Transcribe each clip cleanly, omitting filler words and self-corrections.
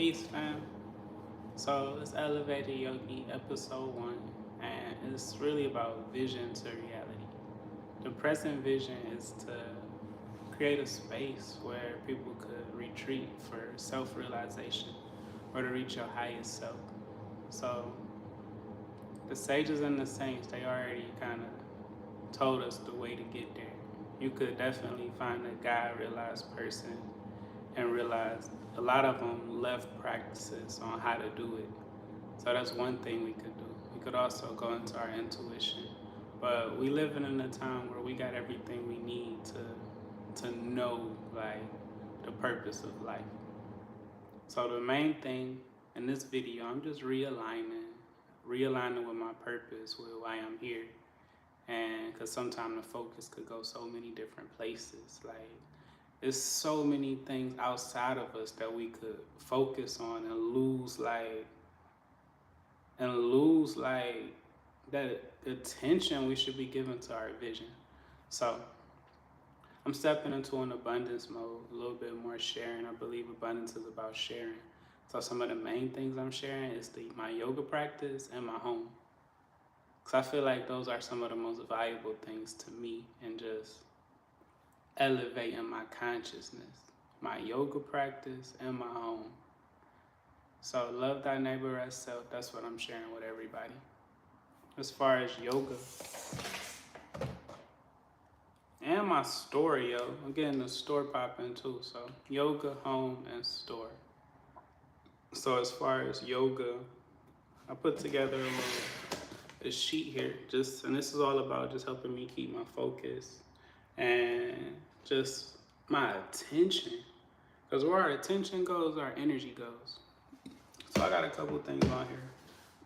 Peace, fam. So it's Elevated Yogi Episode 1, and it's really about vision to reality. The present vision is to create a space where people could retreat for self realization or to reach your highest self. So the sages and the saints, they already kind of told us the way to get there. You could definitely find a God realized person and realize a lot of them left practices on how to do it. So that's one thing we could do. We could also go into our intuition. But we living in a time where we got everything we need to know like the purpose of life. So the main thing in this video, I'm just realigning with my purpose, with why I'm here. And because sometimes the focus could go so many different places. Like there's so many things outside of us that we could focus on and lose that attention we should be giving to our vision. So I'm stepping into an abundance mode, a little bit more sharing. I believe abundance is about sharing. So some of the main things I'm sharing is my yoga practice and my home. Because I feel like those are some of the most valuable things to me and just elevating my consciousness. My yoga practice and my home. So love thy neighbor as self. That's what I'm sharing with everybody. As far as yoga and my store, I'm getting the store popping too. So yoga, home, and store. So as far as yoga, I put together a sheet here, and this is all about just helping me keep my focus and just my attention. Because where our attention goes, our energy goes. So I got a couple things on here.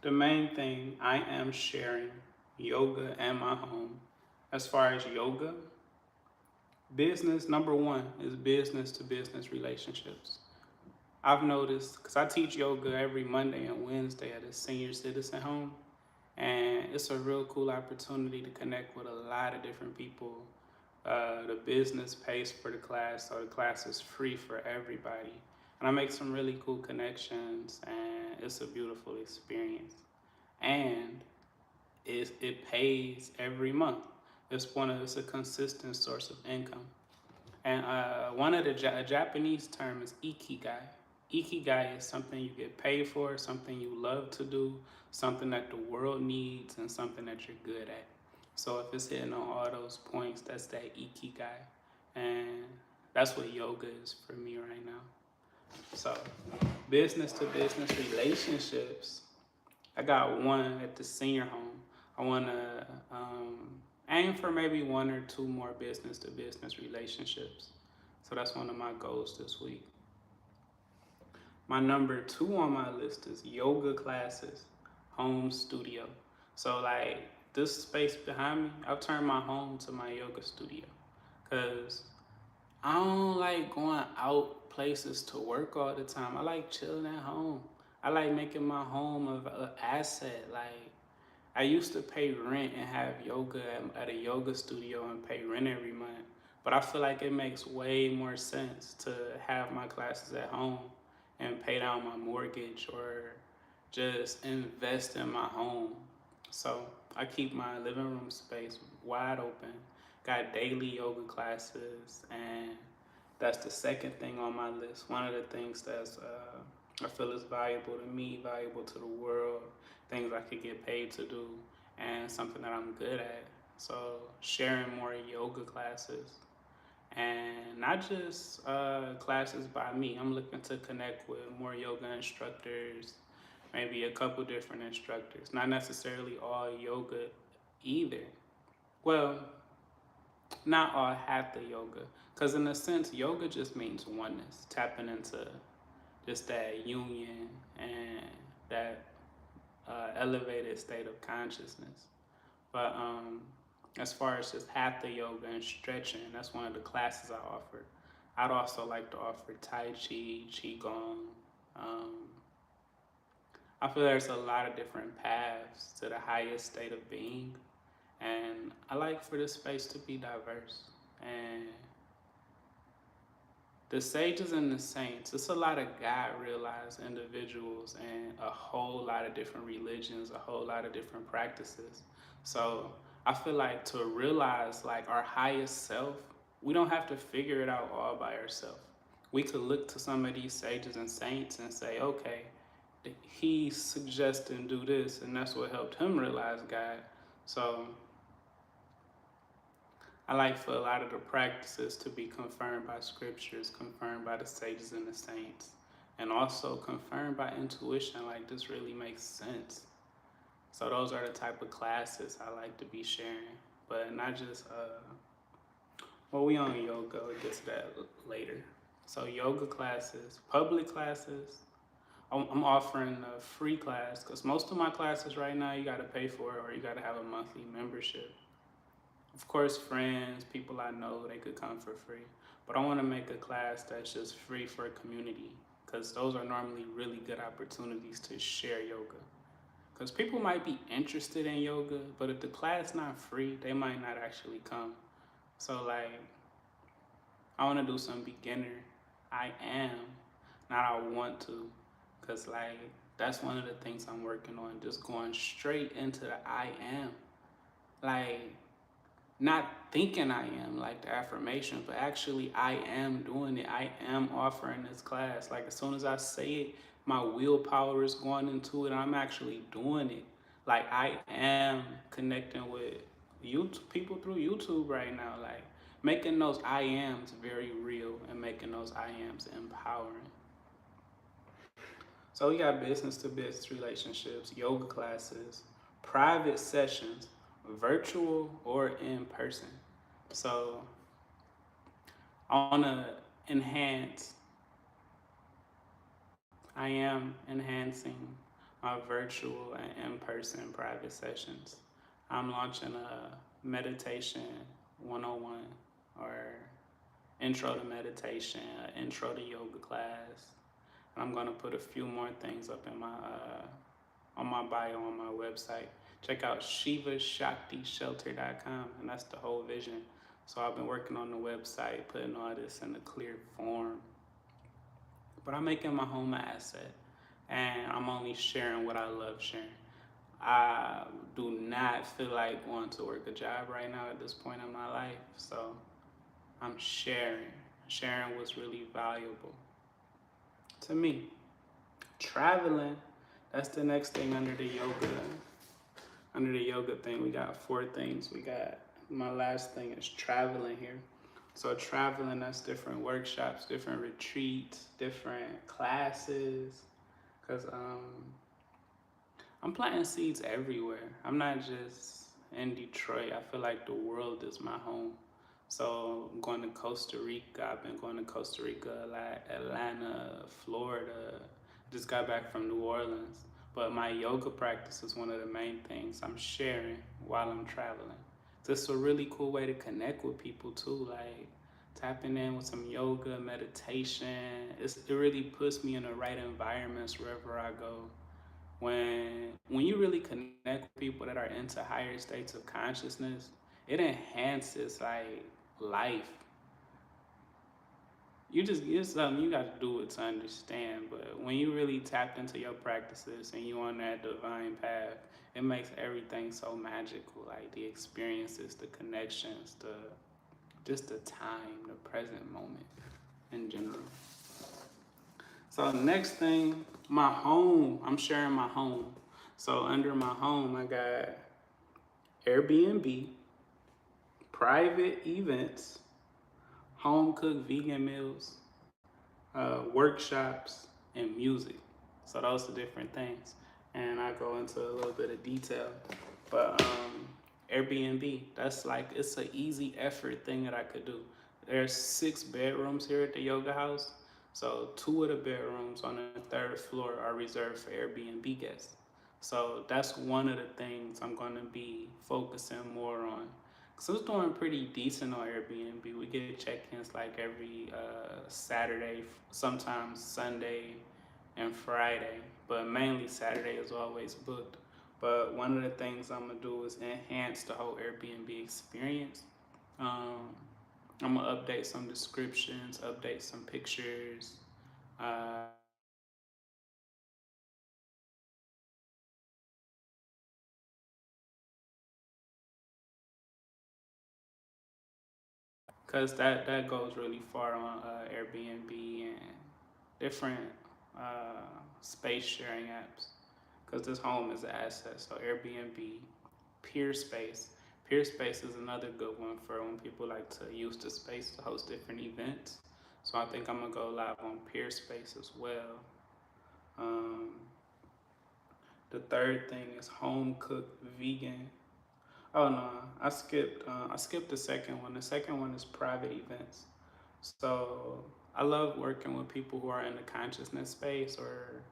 The main thing, I am sharing yoga and my home. As far as yoga, business, number one is business to business relationships. I've noticed, because I teach yoga every Monday and Wednesday at a senior citizen home, and it's a real cool opportunity to connect with a lot of different people. The business pays for the class, so the class is free for everybody. And I make some really cool connections, and it's a beautiful experience. And it pays every month. It's a consistent source of income. And one of the Japanese term is ikigai. Ikigai is something you get paid for, something you love to do, something that the world needs, and something that you're good at. So if it's hitting on all those points, that's that ikigai. And that's what yoga is for me right now. So business to business relationships, I got one at the senior home. I want to aim for maybe one or two more business to business relationships. So that's one of my goals this week. My number two on my list is yoga classes, home studio. So like this space behind me, I've turned my home to my yoga studio because I don't like going out places to work all the time. I like chilling at home. I like making my home an asset. Like I used to pay rent and have yoga at a yoga studio and pay rent every month. But I feel like it makes way more sense to have my classes at home and pay down my mortgage or just invest in my home. So I keep my living room space wide open, got daily yoga classes, and that's the second thing on my list. One of the things that's I feel is valuable to me, valuable to the world, things I could get paid to do, and something that I'm good at. So sharing more yoga classes, and not just classes by me. I'm looking to connect with more yoga instructors, maybe a couple different instructors, not necessarily all yoga either. Well, not all hatha yoga, because in a sense, yoga just means oneness, tapping into just that union and that elevated state of consciousness. But as far as just hatha yoga and stretching, that's one of the classes I offer. I'd also like to offer Tai Chi, Qigong. Um, I feel there's a lot of different paths to the highest state of being. And I like for this space to be diverse. And The sages and the saints, it's a lot of God realized individuals and a whole lot of different religions, a whole lot of different practices. So I feel like to realize like our highest self, we don't have to figure it out all by ourselves. We could look to some of these sages and saints and say, okay, he suggested and do this, and that's what helped him realize God. So I like for a lot of the practices to be confirmed by scriptures, confirmed by the sages and the saints, and also confirmed by intuition. Like, this really makes sense. So those are the type of classes I like to be sharing, but not just well, we on yoga. We'll get to that later. So yoga classes, public classes. I'm offering a free class because most of my classes right now you got to pay for it or you got to have a monthly membership. Of course, friends, people I know, they could come for free. But I want to make a class that's just free for a community because those are normally really good opportunities to share yoga. Because people might be interested in yoga, but if the class not free, they might not actually come. So like, I want to do some beginner. I am, not I want to, because like that's one of the things I'm working on. Just going straight into the I am. Like not thinking I am like the affirmation, but actually I am doing it. I am offering this class. Like as soon as I say it, my willpower is going into it. I'm actually doing it. Like I am connecting with YouTube people through YouTube right now. Like making those I ams very real and making those I ams empowering. So we got business to business relationships, yoga classes, private sessions, virtual or in person. So I want to enhance, I am enhancing my virtual and in person private sessions. I'm launching a meditation 101 or intro to meditation, intro to yoga class. And I'm going to put a few more things up in my on my bio on my website. Check out shivashaktishelter.com, and that's the whole vision. So I've been working on the website, putting all this in a clear form. But I'm making my home an asset, and I'm only sharing what I love sharing. I do not feel like going to work a job right now at this point in my life, so I'm sharing what's really valuable to me. Traveling, that's the next thing under the yoga. Under the yoga thing, we got four things. We got my last thing is traveling here. So traveling, that's different workshops, different retreats, different classes. Cause I'm planting seeds everywhere. I'm not just in Detroit. I feel like the world is my home. So I'm going to Costa Rica. I've been going to Costa Rica a lot, Atlanta, Florida. Just got back from New Orleans. But my yoga practice is one of the main things I'm sharing while I'm traveling. This is a really cool way to connect with people too. Like tapping in with some yoga, meditation. It really puts me in the right environments wherever I go. When you really connect with people that are into higher states of consciousness, it enhances like life. You just it's something you got to do it to understand. But when you really tap into your practices and you on that divine path, it makes everything so magical. Like the experiences, the connections, the just the time, the present moment in general. So next thing, my home. I'm sharing my home. So under my home, I got Airbnb, private events, home cooked vegan meals, workshops, and music. So those are different things. And I go into a little bit of detail. But Airbnb, that's like, it's an easy effort thing that I could do. There's 6 bedrooms here at the yoga house. So 2 of the bedrooms on the 3rd floor are reserved for Airbnb guests. So that's one of the things I'm going to be focusing more on. So it's doing pretty decent on Airbnb. We get check-ins like every Saturday, sometimes Sunday and Friday, but mainly Saturday is always booked. But one of the things I'm gonna do is enhance the whole Airbnb experience. Um, I'm gonna update some descriptions, update some pictures. Cause that goes really far on Airbnb and different space sharing apps. Cause this home is an asset. So Airbnb, Peerspace. Peerspace is another good one for when people like to use the space to host different events. So I think I'm gonna go live on Peerspace as well. Um, the third thing is home cooked vegan. Oh no, I skipped the second one. The second one is private events. So I love working with people who are in the consciousness space or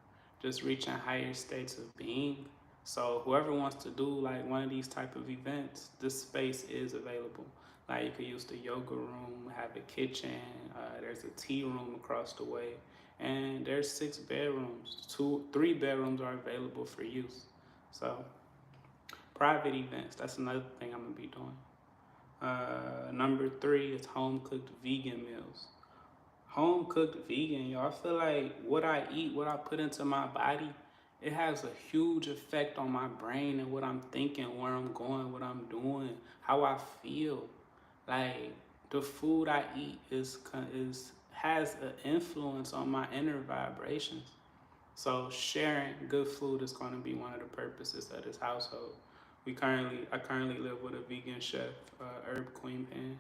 just reaching higher states of being. So whoever wants to do like one of these type of events, this space is available. Like you could use the yoga room, have a kitchen. There's a tea room across the way, and there's 6 bedrooms. Three bedrooms are available for use. So private events. That's another thing I'm gonna be doing. Number three is home cooked vegan meals. Home cooked vegan, y'all. I feel like what I eat, what I put into my body, it has a huge effect on my brain and what I'm thinking, where I'm going, what I'm doing, how I feel. Like the food I eat is has an influence on my inner vibrations. So sharing good food is going to be one of the purposes of this household. I currently live with a vegan chef, Herb Queen Pen,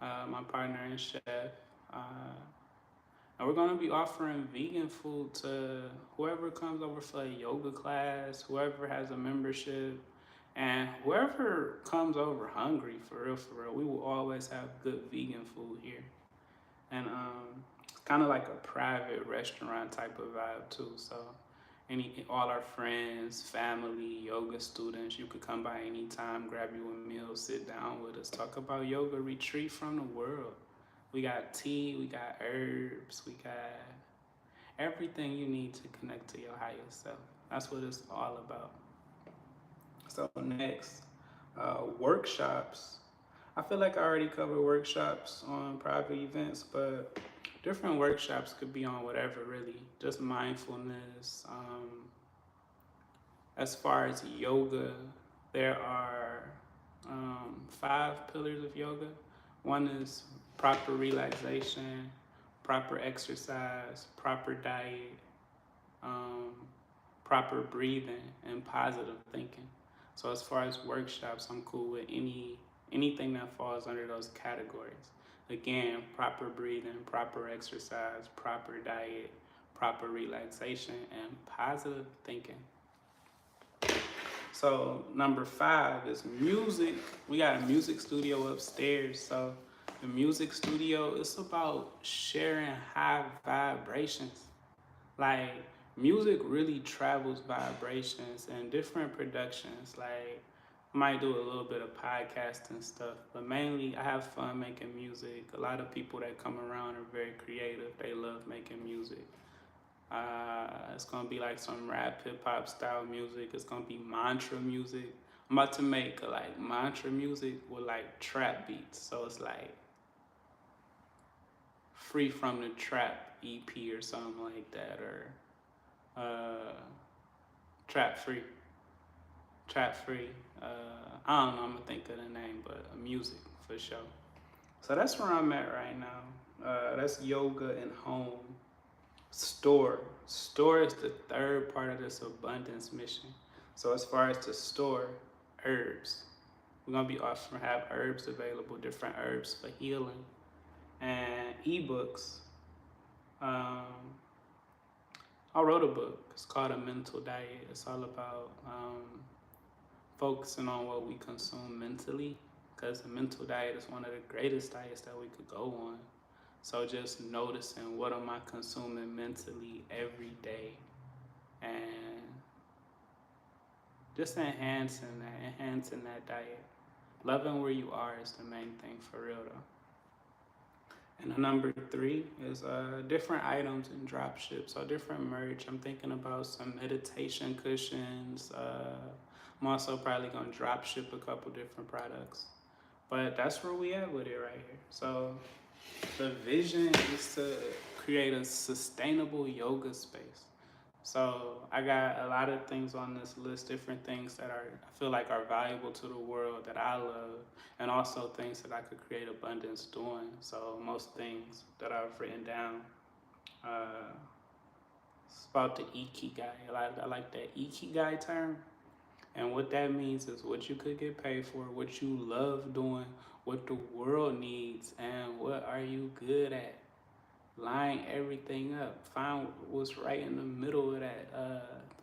my partner and chef. Uh, and we're going to be offering vegan food to whoever comes over for a yoga class, whoever has a membership, and whoever comes over hungry, for real, we will always have good vegan food here. And it's kind of like a private restaurant type of vibe too. So all our friends, family, yoga students, you could come by anytime, grab you a meal, sit down with us, talk about yoga, retreat from the world. We got tea, we got herbs, we got everything you need to connect to your higher self. That's what it's all about. So next, workshops. I feel like I already covered workshops on private events, but different workshops could be on whatever really, just mindfulness. As far as yoga, there are 5 pillars of yoga. One is proper relaxation, proper exercise, proper diet, um, proper breathing, and positive thinking. So as far as workshops, I'm cool with anything that falls under those categories. Again, proper breathing, proper exercise, proper diet, proper relaxation, and positive thinking. So number 5 is music. We got a music studio upstairs. So the music studio is about sharing high vibrations. Like music really travels vibrations and different productions. Like I might do a little bit of podcasting stuff, but mainly I have fun making music. A lot of people that come around are very creative. They love making music. It's gonna be like some rap hip hop style music. It's gonna be mantra music. I'm about to make like mantra music with like trap beats. So it's like free from the trap EP or something like that, or uh, trap free, trap free. I don't know. I'm gonna think of the name, but music for sure. So that's where I'm at right now. That's yoga and home. Store. Store is the third part of this abundance mission. So as far as to store herbs, we're gonna be offering have herbs available, different herbs for healing, and ebooks. Um, I wrote a book. It's called A Mental Diet. It's all about focusing on what we consume mentally, because the mental diet is one of the greatest diets that we could go on. So just noticing what am I consuming mentally every day, and just enhancing that diet. Loving where you are is the main thing for real though. And the number 3 is different items and drop ship. So different merch. I'm thinking about some meditation cushions. I'm also probably gonna drop ship a couple different products. But that's where we at with it right here. So the vision is to create a sustainable yoga space. So I got a lot of things on this list, different things that are I feel like are valuable to the world that I love, and also things that I could create abundance doing. So most things that I've written down. Uh, it's about the ikigai. I like that ikigai term. And what that means is what you could get paid for, what you love doing, what the world needs, and what are you good at. Line everything up. Find what's right in the middle of that.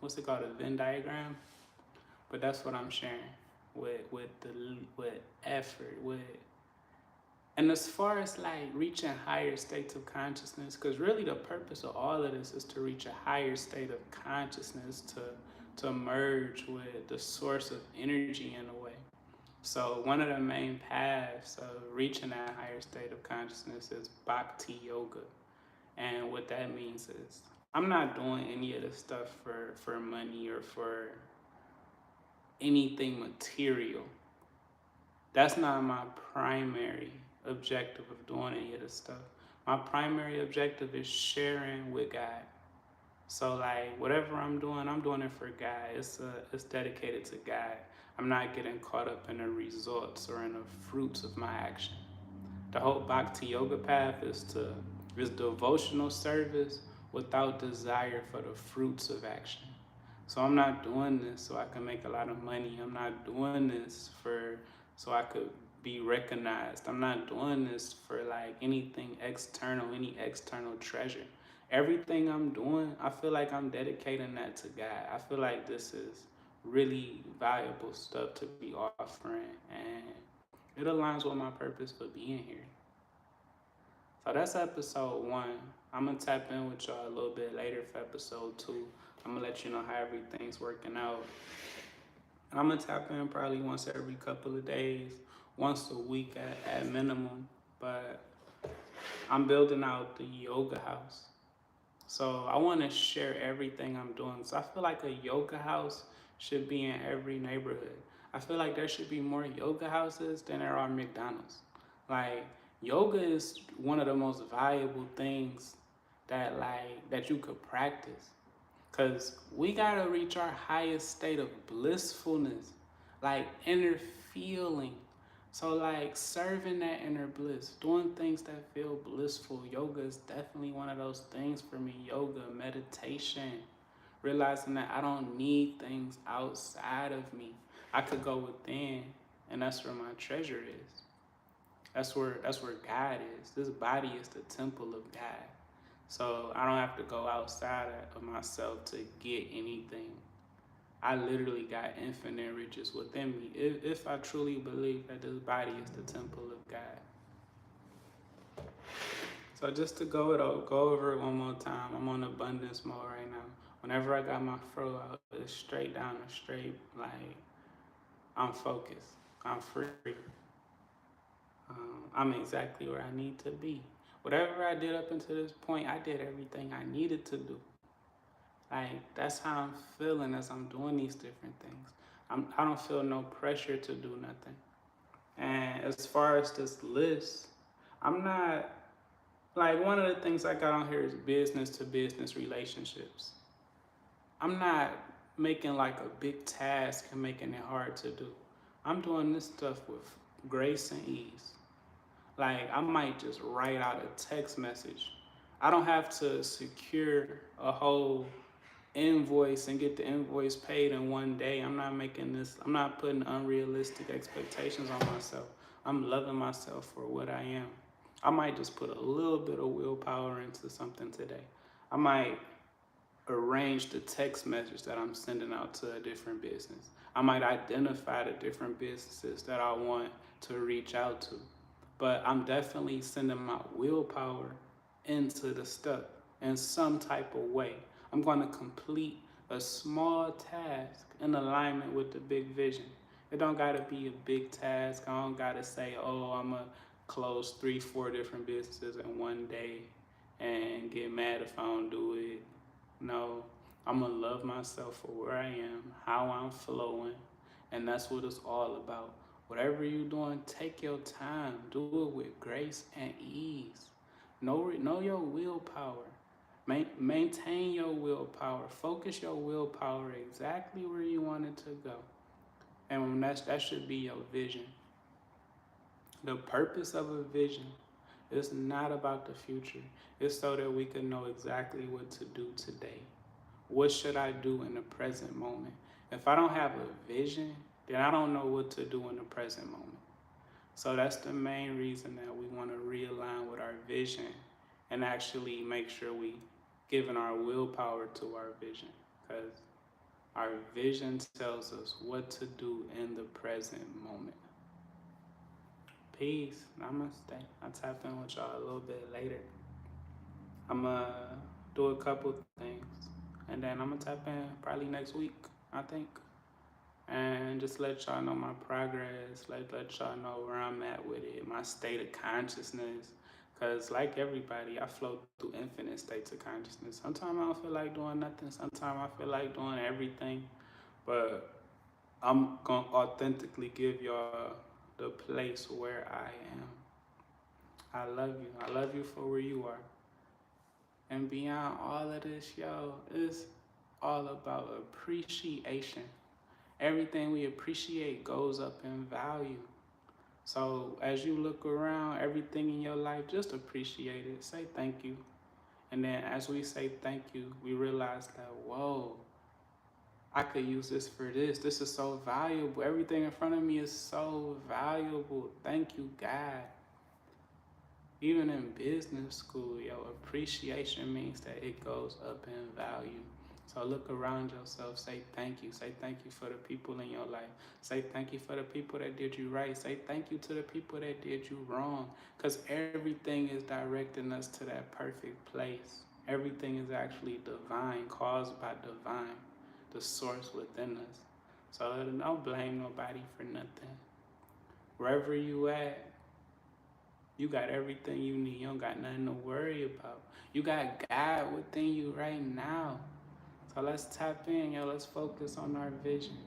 What's it called? A Venn diagram. But that's what I'm sharing with effort with. And as far as like reaching higher states of consciousness, because really the purpose of all of this is to reach a higher state of consciousness, to merge with the source of energy in a way. So one of the main paths of reaching that higher state of consciousness is bhakti yoga. And what that means is I'm not doing any of this stuff for money or for anything material. That's not my primary objective of doing any of this stuff. My primary objective is sharing with God. So like whatever I'm doing it for God. It's dedicated to God. I'm not getting caught up in the results or in the fruits of my action. The whole bhakti yoga path is devotional service without desire for the fruits of action. So I'm not doing this so I can make a lot of money. I'm not doing this for so I could be recognized. I'm not doing this for like anything external, any external treasure. Everything I'm doing, I feel like I'm dedicating that to God. I feel like this is really valuable stuff to be offering, and it aligns with my purpose for being here. So that's episode 1. I'm gonna tap in with y'all a little bit later for episode 2. I'm gonna let you know how everything's working out. And I'm gonna tap in probably once every couple of days, once a week at minimum. But I'm building out the yoga house. So I want to share everything I'm doing. So I feel like a yoga house should be in every neighborhood. I feel like there should be more yoga houses than there are McDonald's. Like yoga is one of the most valuable things that you could practice. Cause we gotta reach our highest state of blissfulness, like inner feeling. So like serving that inner bliss, doing things that feel blissful. Yoga is definitely one of those things for me. Yoga, meditation, realizing that I don't need things outside of me. I could go within, and that's where my treasure is. That's where God is. This body is the temple of God. So I don't have to go outside of myself to get anything. I literally got infinite riches within me if I truly believe that this body is the temple of God. So just to go over it one more time, I'm on abundance mode right now. Whenever I got my fro out, it's straight down and straight, like I'm focused, I'm free. I'm exactly where I need to be. Whatever I did up until this point, I did everything I needed to do. Like that's how I'm feeling as I'm doing these different things. I don't feel no pressure to do nothing. And as far as this list, I'm not like one of the things I got on here is business to business relationships. I'm not making like a big task and making it hard to do. I'm doing this stuff with grace and ease. Like I might just write out a text message. I don't have to secure a whole invoice and get the invoice paid in one day. I'm not putting unrealistic expectations on myself. I'm loving myself for what I am. I might just put a little bit of willpower into something today. I might arrange the text message that I'm sending out to a different business. I might identify the different businesses that I want to reach out to. But I'm definitely sending my willpower into the stuff in some type of way. I'm going to complete a small task in alignment with the big vision. It don't got to be a big task. I don't got to say, oh, I'm going to close 3, 4 different businesses in one day and get mad if I don't do it. No, I'm going to love myself for where I am, how I'm flowing, and that's what it's all about. Whatever you're doing, take your time. Do it with grace and ease. Know your willpower. Maintain your willpower. Focus your willpower exactly where you want it to go. And that should be your vision. The purpose of a vision is not about the future. It's so that we can know exactly what to do today. What should I do in the present moment? If I don't have a vision, then I don't know what to do in the present moment. So that's the main reason that we want to realign with our vision and actually make sure we giving our willpower to our vision, because our vision tells us what to do in the present moment. Peace. Namaste. I'll tap in with y'all a little bit later. I'm gonna do a couple things, and then I'm gonna tap in probably next week, I think, and just let y'all know my progress. Let y'all know where I'm at with it, my state of consciousness. Cause like everybody, I flow through infinite states of consciousness. Sometimes I don't feel like doing nothing. Sometimes I feel like doing everything. But I'm gonna authentically give y'all the place where I am. I love you. I love you for where you are. And beyond all of this, yo, it's all about appreciation. Everything we appreciate goes up in value. So as you look around, everything in your life, just appreciate it. Say thank you. And then as we say thank you, we realize that, whoa, I could use this for this. This is so valuable. Everything in front of me is so valuable. Thank you, God. Even in business school, appreciation means that it goes up in value. So look around yourself, say thank you. Say thank you for the people in your life. Say thank you for the people that did you right. Say thank you to the people that did you wrong. Because everything is directing us to that perfect place. Everything is actually divine, caused by divine, the source within us. So don't blame nobody for nothing. Wherever you at, you got everything you need. You don't got nothing to worry about. You got God within you right now. So let's tap in, yo. Let's focus on our vision.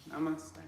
Namaste.